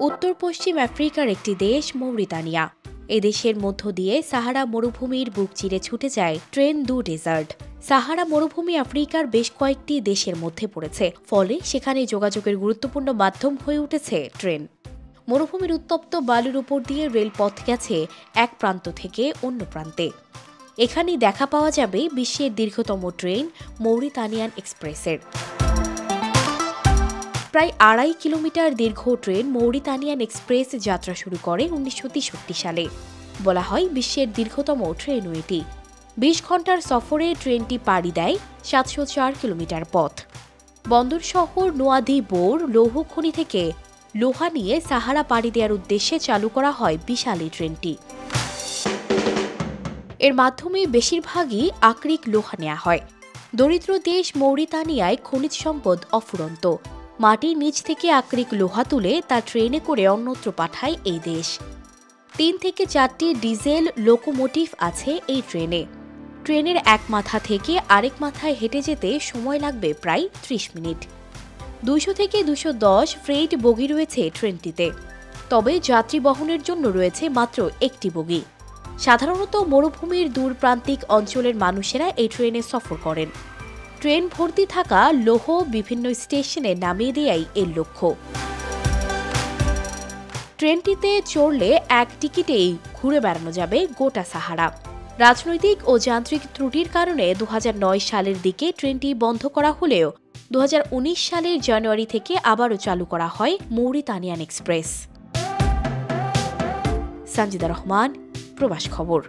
উত্তর পশ্চিম আফ্রিকার একটি দেশ মৌরিতানিয়া। এদেশের মধ্য দিয়ে সাহারা মরুভূমির বুক চিরে ছুটে যায় ট্রেন দু ডেজার্ট। সাহারা মরুভূমি আফ্রিকার বেশ কয়েকটি দেশের মধ্যে পড়েছে, ফলে সেখানে যোগাযোগের গুরুত্বপূর্ণ মাধ্যম হয়ে উঠেছে ট্রেন। মরুভূমির উত্তপ্ত বালুর উপর দিয়ে রেলপথ গেছে এক প্রান্ত থেকে অন্য প্রান্তে। এখানেই দেখা পাওয়া যাবে বিশ্বের দীর্ঘতম ট্রেন মৌরিতানিয়ান এক্সপ্রেসের। প্রায় ২.৫ কিলোমিটার দীর্ঘ ট্রেন মৌরিতানিয়ান এক্সপ্রেস যাত্রা শুরু করে ১৯৬৩ সালে। বলা হয় বিশ্বের দীর্ঘতম ট্রেন এটি। ২০ ঘন্টার সফরে ট্রেনটি পাড়ি দেয় ৭০৪ কিলোমিটার পথ। বন্দর শহর নোয়াদিবোর লৌহ খনি থেকে লোহা নিয়ে সাহারা পাড়ি দেওয়ার উদ্দেশ্যে চালু করা হয় বিশাল এই ট্রেনটি। এর মাধ্যমে বেশিরভাগই আকরিক লোহা নেওয়া হয়। দরিদ্র দেশ মৌরিতানিয়ায় খনিজ সম্পদ অফুরন্ত। মাটির নিচ থেকে আকরিক লোহা তুলে তা ট্রেনে করে অন্যত্র পাঠায় এই দেশ। ৩ থেকে ৪টি ডিজেল লোকোমোটিভ আছে এই ট্রেনে। ট্রেনের এক মাথা থেকে আরেক মাথায় হেঁটে যেতে সময় লাগবে প্রায় ৩০ মিনিট। ২০০ থেকে ২১০ ফ্রেইট বগি রয়েছে ট্রেনটিতে, তবে যাত্রী বহনের জন্য রয়েছে মাত্র একটি বগি। সাধারণত মরুভূমির দূরপ্রান্তিক অঞ্চলের মানুষেরা এই ট্রেনে সফর করেন। ট্রেন ভর্তি থাকা লৌহ বিভিন্ন স্টেশনে নামিয়ে দেয়াই এর লক্ষ্য। ট্রেনটিতে চড়লে এক টিকিটেই ঘুরে বেড়ানো যাবে গোটা সাহারা। রাজনৈতিক ও যান্ত্রিক ত্রুটির কারণে ২০০৯ সালের দিকে ট্রেনটি বন্ধ করা হলেও ২০১৯ সালের জানুয়ারি থেকে আবারও চালু করা হয় মৌরিতানিয়ান এক্সপ্রেস। সানজিদা রহমান, প্রবাস খবর।